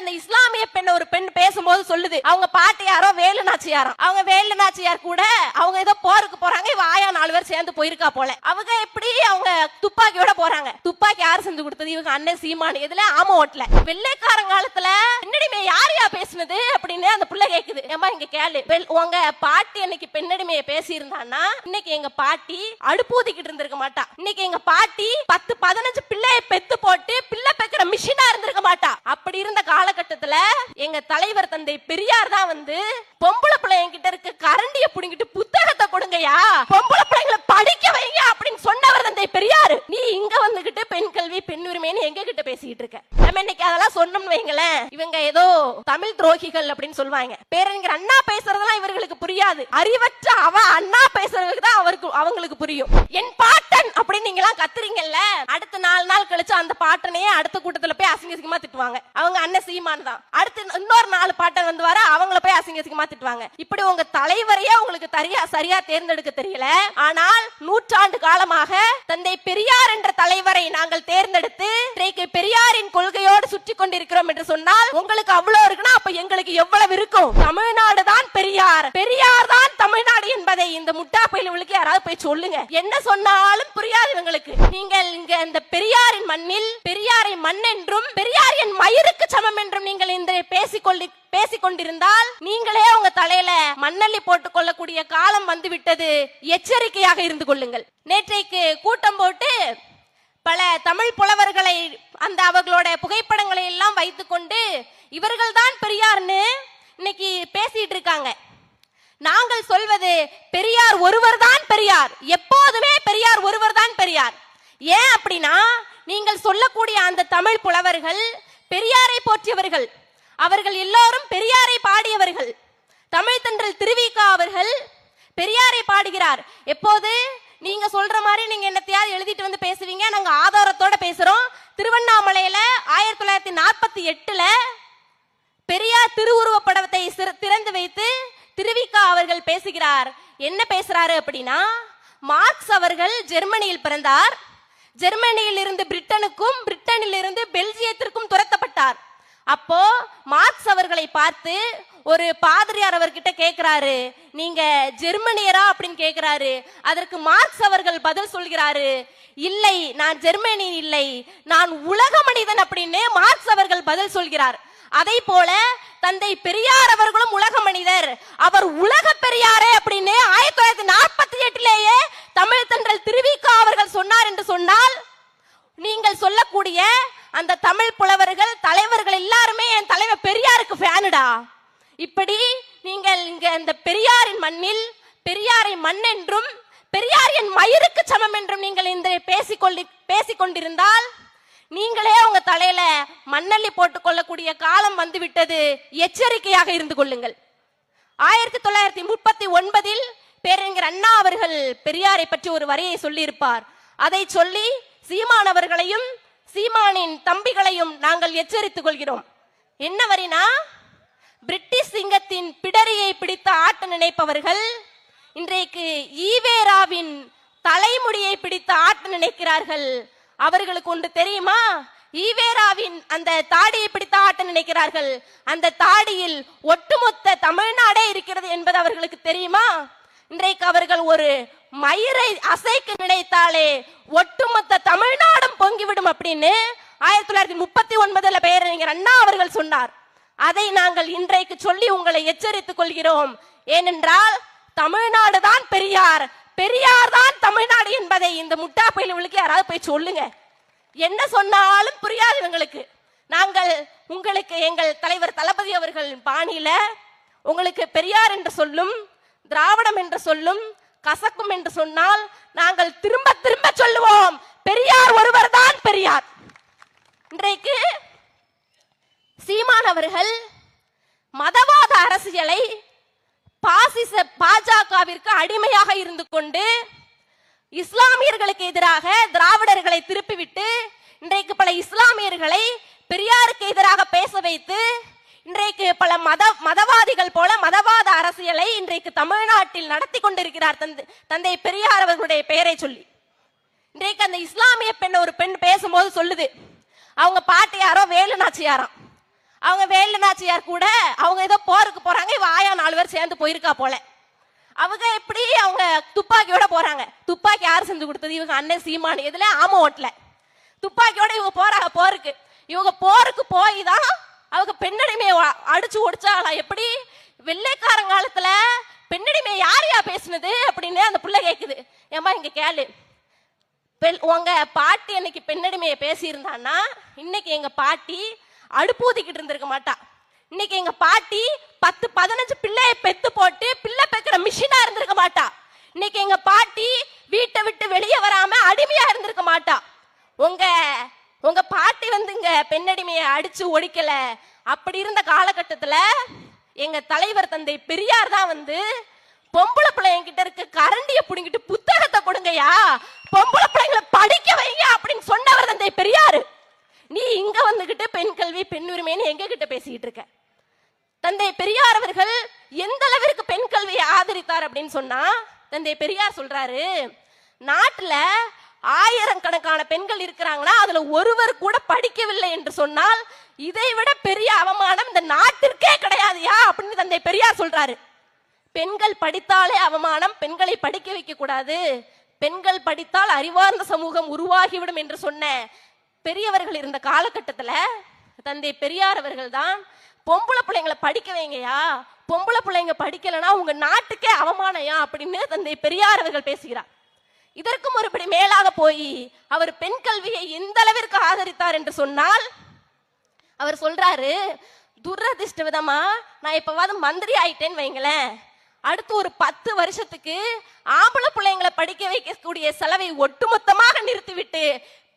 அந்த இஸ்லாமிய பெண் ஒரு பெண் பேசும்போது சொல்லுது, அவங்க பாட்டி யாரோ வேலு நாச்சியாரம். அவங்க வேலு நாச்சியார் கூட அவங்க ஏதோ போருக்கு போறாங்க, இவ ஆயா 4 பேர் சேர்ந்து போயிருக்கா போல. அவங்க எப்படி அவங்க துப்பாக்கியோட போறாங்க. துப்பாக்கி யார் செஞ்சு கொடுத்தது? இவங்க அண்ணன் சீமான். எதுல? ஆம ஓட்டல. வெள்ளைக்காரன் காலத்துல பெண்ணடிமை யாரையா பேசுனது அப்படின்னு அந்த புள்ள கேக்குது. ஏமா இங்க கேளு, உங்க பாட்டி அன்னைக்கு பெண்ணடிமையை பேசி இருந்தான்னா இன்னைக்கு எங்க பாட்டி அடுப்பூதிக்கிட்டு இருந்திருக்க மாட்டா. இன்னைக்கு எங்க பாட்டி 10-15 பிள்ளையை பெத்து போட்டு பிள்ளை பெக்கிற மிஷினா இருந்திருக்க மாட்டா. அப்படி இருந்த காலகட்டத்துல எங்க தலைவர் தந்தை பெரியார் தான் வந்து பொம்பளை பிள்ளைங்க கிட்ட இருக்க கரண்டிய புடிங்கிட்டு புத்தகத்தை கொடுங்கயா, பொம்பளை பிள்ளைங்களை படிக்க வைங்க அப்படின்னு சொன்னவர் தந்தை பெரியார். நீ இங்க வந்துகிட்டு பெண் கல்வி பெண் உரிமைன்னு எங்க கிட்ட பேசிட்டு இருக்க? நம்ம இன்னைக்கு அதெல்லாம் சொன்னோம்னு வைங்களேன், இவங்க ஏதோ தமிழ் துரோகிகள் அப்படின்னு சொல்லுவாங்க. பேரறிஞர் அண்ணா பேசுறதெல்லாம் இவர்களுக்கு புரியாது. அறிவற்ற அவ அண்ணா பேசுறதுக்கு தான் அவங்களுக்கு புரியும். என் பாட்டன் அப்படின்னு நீங்க எல்லாம் கத்துறீங்கல்ல, அடுத்த 4 நாள் கழிச்சு அந்த பாட்டனையே அடுத்த கூட்டத்துல போய் அசிங்கமா திட்டுவாங்க. அவங்க அண்ணன் சீமான் தான். அடுத்து இன்னொரு 4 பாட்டன் வந்து வர அவங்கள போய் அசிங்கமா திட்டுவாங்க. இப்படி உங்க தலைவரையே உங்களுக்கு சரியா தேர்ந்தெடுக்க தெரியல. ஆனால் நூற்றாண்டு காலமாக தந்தை பெரியார் என்ற தலைவரை நாங்கள் தேர்ந்தெடுத்து இன்றைக்கு பெரியாரின் கொள்கையோடு சுற்றி கொண்டிருக்கிறோம் என்று சொன்னால் உங்களுக்கு அவ்வளவு இருக்குன்னா அப்ப எங்களுக்கு எவ்வளவு இருக்கும்? தமிழ்நாடு தான் பெரியார், பெரியார் தான் தமிழ்நாடு என்பதை இந்த முட்டா பயிலுக்கு யாராவது போய் சொல்லுங்க. என்ன சொன்னாலும் புரியாது இவங்களுக்கு. நீங்கள் இங்க இந்த பெரியாரின் மண்ணில் பெரியாரை மண் என்றும் பெரியார் என் மயிருக்கு சமம் என்றும் நீங்கள் இந்த பேசிக்கொண்டிருந்தால் நீங்களே உங்க தலையில மண்ணள்ளி போட்டுக் கொள்ளக்கூடிய காலம் வந்துவிட்டது. எச்சரிக்கையாக இருந்து கொள்ளுங்கள். நேற்றைக்கு கூட்டம் போட்டு பல தமிழ் புலவர்களை அந்த அவர்களோட புகைப்படங்களை எல்லாம் வைத்துக்கொண்டு இவர்கள் தான் பெரியார்னு இன்னைக்கு பேசிட்டு இருக்காங்க. நாங்கள் சொல்வது பெரியார் ஒருவர் தான் பெரியார். எப்போதுமே பெரியார் ஒருவர் தான் பெரியார். ஏன் அப்படின்னா நீங்கள் சொல்லக்கூடிய அந்த தமிழ் புலவர்கள் பெரியாரை போற்றியவர்கள். அவர்கள் எல்லோரும் பெரியாரை பாடியவர்கள். தமிழ் தென்றல் திருவிக அவர்கள் பெரியாரை பாடுகிறார். எப்போது நீங்க சொல்ற மாதிரி நீங்க என்னத்தையாவது எழுதிட்டு வந்து பேசுவீங்க, நாங்க ஆதாரத்தோட பேசுறோம். திருவண்ணாமலையில 1948 பெரியார் திருவுருவப்படத்தை திறந்து வைத்து திருவிக அவர்கள் பேசுகிறார். என்ன பேசுறாரு அப்படின்னா, மார்க்ஸ் அவர்கள் ஜெர்மனியில் பிறந்தார். ஜெர்மனியில் இருந்து பிரிட்டனுக்கும் பிரிட்டனில் இருந்து பெல்ஜியத்திற்கும் துரத்தப்பட்டார். அப்போ மார்க்ஸ் அவர்களை பார்த்து ஒரு பாதிரியார் அவர்கிட்ட கேட்கிறாரு, நீங்க ஜெர்மனியரா அப்படின்னு கேட்கிறாரு. அதற்கு மார்க்ஸ் அவர்கள் பதில் சொல்கிறாரு, இல்லை நான் ஜெர்மனி இல்லை, நான் உலக மனிதன் அப்படின்னு மார்க்ஸ் அவர்கள் பதில் சொல்கிறார். அதை போல தந்தை பெரியார் அவர்களும் உலக மனிதர், அவர் உலக பெரியாரே அப்படின்னு 1948 தமிழ் தென்றல் திருவிக அவர்கள் சொன்னார் என்று சொன்னால், நீங்கள் சொல்லக்கூடிய அந்த தமிழ் புலவர்கள் தலைவர்கள் எல்லாருமே என் தலைவர் பெரியாருக்கு ஃபேனுடா. இப்படி நீங்கள் இங்க இந்த பெரியாரின் மண்ணில் பெரியாரை மண் என்றும் பெரியார் என் மயிருக்கு சமம் என்றும் நீங்கள் இந்த பேசிக்கொண்டிருந்தால் நீங்களே உங்க தலையில மண்ணள்ளி போட்டுக் கொள்ளக்கூடிய காலம் வந்துவிட்டது. எச்சரிக்கையாக இருந்து கொள்ளுங்கள். 1939 பேரறிஞர் அண்ணா அவர்கள் பெரியாரை பற்றி ஒரு வரியை சொல்லியிருப்பார். அதை சொல்லி சீமான் அவர்களையும் சீமானின் தம்பிகளையும் நாங்கள் எச்சரித்துக் கொள்கிறோம். என்ன வரினா, பிரிட்டிஷ் சிங்கத்தின் பிடரியை பிடித்த ஆட்ட நினைப்பவர்கள் இன்றைக்கு ஈவேராவின் தலைமுடியை பிடித்த ஆட்ட நினைக்கிறார்கள். அவர்களுக்கு ஒன்று தெரியுமா? ஈவேராவின் அந்த தாடியை பிடித்த ஆட்ட நினைக்கிறார்கள். அந்த தாடியில் ஒட்டுமொத்த தமிழ்நாடே இருக்கிறது என்பது அவர்களுக்கு தெரியுமா? இன்றைக்கு அவர்கள் ஒரு மயிரை அசைக்க நினைத்தாலே ஒட்டுமொத்த தமிழ்நாடும் பொங்கிவிடும் அப்படின்னு 1939 பேரறிஞர் அண்ணா அவர்கள் சொன்னார். அதை நாங்கள் இன்றைக்கு சொல்லி உங்களை எச்சரித்துக் கொள்கிறோம். ஏனென்றால் தமிழ்நாடு தான் பெரியார், பெரியார் தான் தமிழ்நாடு என்பதை இந்த முட்டா பயிலுக்கு யாராவது போய் சொல்லுங்க. என்ன சொன்னாலும் புரியாது இவங்களுக்கு. நாங்கள் உங்களுக்கு எங்கள் தலைவர் தளபதி அவர்கள் பாணியில உங்களுக்கு பெரியார் என்று சொல்லும், திராவிடம் என்று சொல்லும், கசக்கும் என்று சொன்னால் நாங்கள் திரும்ப திரும்ப சொல்லுவோம், பெரியார் ஒருவர் தான் பெரியார். இன்றைக்கு சீமான் அவர்கள் மதவாத அரசியலை பாசிச பாஜகவிற்கு அடிமையாக இருந்து கொண்டு இஸ்லாமியர்களுக்கு எதிராக திராவிடர்களை திருப்பிவிட்டு இன்றைக்கு பல இஸ்லாமியர்களை பெரியாருக்கு எதிராக பேச வைத்து இன்றைக்கு பல மதவாதிகள் போல மதவாத அரசியலை இன்றைக்கு தமிழ்நாட்டில் நடத்தி கொண்டிருக்கிறார் தந்தை பெரியார் அவர்களுடைய பெயரை சொல்லி. இன்றைக்கு அந்த இஸ்லாமிய பெண் ஒரு பெண் பேசும்போது சொல்லுது, அவங்க பாட்டி யாரோ வேலு நாச்சியாரம். அவங்க வேலுநாச்சியார் கூட அவங்க ஏதோ போருக்கு போறாங்க, இவ ஆயா 4 பேர் சேர்ந்து போயிருக்கா போல. அவங்க எப்படி அவங்க துப்பாக்கியோட போறாங்க. துப்பாக்கி யார் செஞ்சு கொடுத்தது? இவங்க அண்ணன் சீமான். எதுல? ஆம ஓட்டல. துப்பாக்கியோட இவங்க போறாங்க போருக்கு. இவங்க போருக்கு போய் தான் அவங்க பெண்ணடிமையை அடிச்சு ஒடிச்சாங்களா? எப்படி? வெள்ளைக்காரங்காலத்துல பெண்ணடிமை யாரையா பேசுனது அப்படின்னு அந்த புள்ள கேக்குது. ஏமா இங்க கேளு, உங்க பாட்டி அன்னைக்கு பெண்ணடிமையை பேசியிருந்தான்னா இன்னைக்கு எங்க பாட்டி அடுப்பூதிக்கிட்டு இருந்திருக்க மாட்டா. இன்னைக்கு எங்க பாட்டி 10-15 பிள்ளைய பெத்து போட்டு பிள்ளை பெக்கிற மிஷினா இருந்திருக்க மாட்டா. இன்னைக்கு எங்க பாட்டி வீட்டை விட்டு வெளியே வராம அடிமையா இருந்திருக்க மாட்டா. உங்க பாட்டி இங்க பெண்ணடிமையை அடிச்சு ஒடிக்கல. அப்படி இருந்த காலகட்டத்துல எங்க தலைவர் தந்தை பெரியார் தான் பொம்பளை பிள்ளைங்கிட்ட இருக்க கரண்டிய புடுங்கிட்டு புத்தகத்தை கொடுங்கயா, பொம்பளை பிள்ளைங்களை படிக்க வைங்க அப்படின்னு சொன்னவர் தந்தை பெரியாரு. நீ இங்க வந்துகிட்டு பெண் கல்வி பெண் உரிமைன்னு எங்க கிட்ட பேசிக்கிட்டு இருக்க? தந்தை பெரியார் அவர்கள் எந்த அளவிற்கு பெண் கல்வியை ஆதரித்தார் அப்படின்னு சொன்னா, தந்தை பெரியார் சொல்றாரு, நாட்டுல 1000 கணக்கான பெண்கள் இருக்கிறாங்கன்னா அதுல ஒருவர் கூட படிக்கவில்லை என்று சொன்னால் இதை விட பெரிய அவமானம் இந்த நாட்டிற்கே கிடையாதுயா அப்படின்னு தந்தை பெரியார் சொல்றாரு. பெண்கள் படித்தாலே அவமானம், பெண்களை படிக்க வைக்க கூடாது, பெண்கள் படித்தால் அறிவார்ந்த சமூகம் உருவாகிவிடும் என்று சொன்ன பெரியவர்கள் இருந்த காலகட்டத்துல தந்தை பெரியார் அவர்கள் தான் பொம்பளை பிள்ளைங்களை படிக்க வைங்கயா, பொம்பளை பிள்ளைங்க படிக்கலன்னா உங்க நாட்டுக்கே அவமானயா அப்படின்னு தந்தை பெரியார் அவர்கள் பேசுகிறார். இதற்கும் ஒருபடி மேலாக போய் அவர் பெண் கல்வியை எந்த அளவிற்கு ஆதரித்தார் என்று சொன்னால், அவர் சொல்றாரு, துரதிர்ஷ்ட விதமா நான் இப்பவாது மந்திரி ஆயிட்டேன்னு வைங்களேன், அடுத்து ஒரு 10 வருஷத்துக்கு ஆம்பளை பிள்ளைங்களை படிக்க வைக்கக்கூடிய செலவை ஒட்டுமொத்தமாக நிறுத்திவிட்டு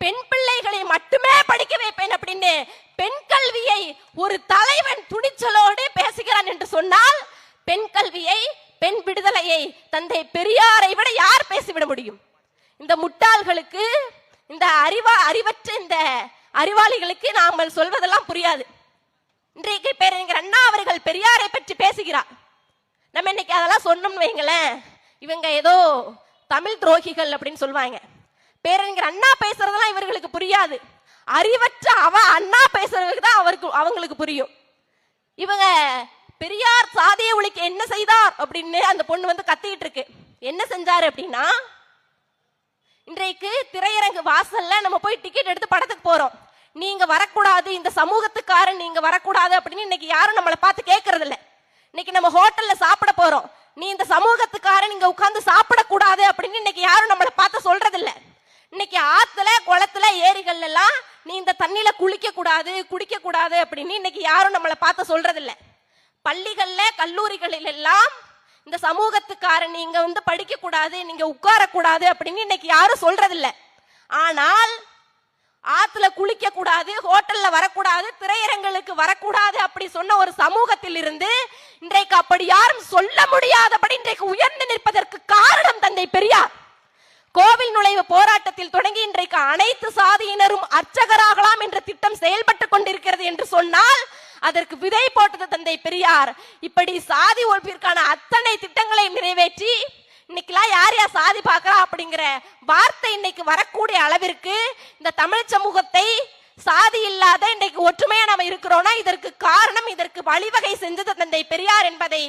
பெண் பிள்ளைகளை மட்டுமே படிக்க வைப்பேன் அப்படின்னு பெண் கல்வியை ஒரு தலைவன் துணிச்சலோடு பேசுகிறான் என்று சொன்னால், பெண் கல்வியை பெண் விடுதலையை தந்தை பெரியாரை விட யார் பேசிவிட முடியும்? இந்த முட்டாள்களுக்கு, இந்த அறிவற்ற இந்த அறிவாளிகளுக்கு நாங்கள் சொல்வதெல்லாம் புரியாது. இன்றைக்கு பேரறிஞர் அண்ணா அவர்கள் பெரியாரை பற்றி பேசுகிறார். நம்ம இன்னைக்கு அதெல்லாம் சொன்னோம்னு வைங்களேன், இவங்க ஏதோ தமிழ் துரோகிகள் அப்படின்னு சொல்லுவாங்க. பேரறிஞர் அண்ணா பேசுறதெல்லாம் இவர்களுக்கு புரியாது. அறிவற்ற அண்ணா பேசுறதுக்கு தான் அவங்களுக்கு புரியும். இவங்க பெரியார் சாதிய ஒழிக்க என்ன செய்தார் அப்படின்னு அந்த பொண்ணு கத்திட்டு இருக்கு. என்ன செஞ்சாரு அப்படின்னா, இன்றைக்கு திரையரங்கு வாசல்ல நம்ம போய் டிக்கெட் எடுத்து படத்துக்கு போறோம். நீங்க வரக்கூடாது, இந்த சமூகத்துக்காரன் நீங்க வரக்கூடாது அப்படின்னு இன்னைக்கு யாரும் நம்மளை பார்த்து கேட்கறது இல்லை. இன்னைக்கு நம்ம ஹோட்டல்ல சாப்பிட போறோம், நீ இந்த சமூகத்துக்காரன் நீங்க உட்கார்ந்து சாப்பிடக்கூடாது அப்படின்னு இன்னைக்கு யாரும் நம்மளை பார்த்து சொல்றது இல்லை. இன்னைக்கு ஆத்துல குளத்துல ஏரிகள் எல்லாம் நீ இந்த தண்ணியில குளிக்க கூடாது குடிக்க கூடாது அப்படின்னு இன்னைக்கு யாரும் நம்மளை பார்த்து சொல்றது இல்லை. பள்ளிகள்ல கல்லூரிகளில் எல்லாம் இந்த சமூகத்துக்காரன் நீங்க படிக்க கூடாது, நீங்க உட்கார கூடாது அப்படின்னு இன்னைக்கு யாரும் சொல்றது இல்லை. ஆனால் ஆத்துல குளிக்க கூடாது, ஹோட்டல்ல வரக்கூடாது, திரையரங்களுக்கு வரக்கூடாது அப்படி சொன்ன ஒரு சமூகத்தில் இருந்து இன்றைக்கு அப்படி யாரும் சொல்ல முடியாதபடி இன்றைக்கு உயர்ந்து நிற்பதற்கு காரணம் தந்தை பெரியார். கோவில் நுழைவு போராட்டத்தில் தொடங்கி இன்றைக்கு அனைத்து சாதியினரும் அர்ச்சகராகலாம் என்ற திட்டம் செயல்பட்டு கொண்டிருக்கிறது என்று சொன்னால் அதற்கு விதை போட்டது தந்தை பெரியார். இப்படி சாதி ஒழிப்பிற்கான அத்தனை திட்டங்களை நிறைவேற்றி இன்னைக்கெல்லாம் யார் யார் சாதி பார்க்கிறா அப்படிங்கிற வார்த்தை இன்னைக்கு வரக்கூடிய அளவிற்கு இந்த தமிழ் சமூகத்தை சாதி இல்லாத இன்னைக்கு ஒற்றுமையா நம்ம இருக்கிறோம்னா இதற்கு காரணம், இதற்கு வழிவகை செஞ்சது தந்தை பெரியார் என்பதை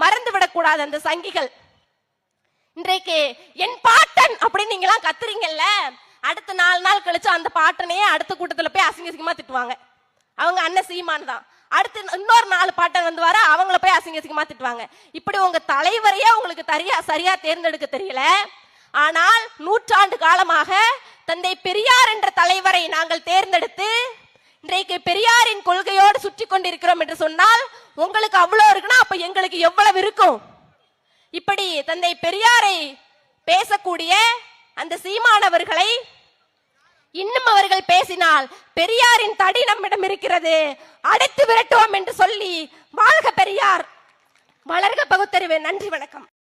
மறந்துவிடக் கூடாது. அந்த சங்கிகள் இன்றைக்கு என் பாட்டன் அப்படின்னு நீங்க எல்லாம் கத்துறீங்கல்ல, அடுத்த 4 நாள் கழிச்சு அந்த பாட்டனையே அடுத்த கூட்டத்துல போய் அசிங்கமா திட்டுவாங்க. அவங்க அண்ணன் சீமான் தான். அடுத்து இன்னொரு 4 பாட்டன் வர அவங்கள போய் அசிங்கமா திட்டுவாங்க. இப்படி உங்க தலைவரையே உங்களுக்கு சரியா தேர்ந்தெடுக்க தெரியல. ஆனால் நூற்றாண்டு காலமாக தந்தை பெரியார் என்ற தலைவரை நாங்கள் தேர்ந்தெடுத்து இன்றைக்கு பெரியாரின் கொள்கையோடு சுற்றி கொண்டிருக்கிறோம் என்று சொன்னால் உங்களுக்கு அவ்வளவு இருக்குன்னா அப்ப எங்களுக்கு எவ்வளவு இருக்கும்? இப்படி தந்தை பெரியாரை பேசக்கூடிய அந்த சீமானவர்களை இன்னும் அவர்கள் பேசினால் பெரியாரின் தடி நம்மிடம் இருக்கிறது, அடைத்து விரட்டுவோம் என்று சொல்லி வாழ்க பெரியார், வளர்க பகுத்தறிவு. நன்றி, வணக்கம்.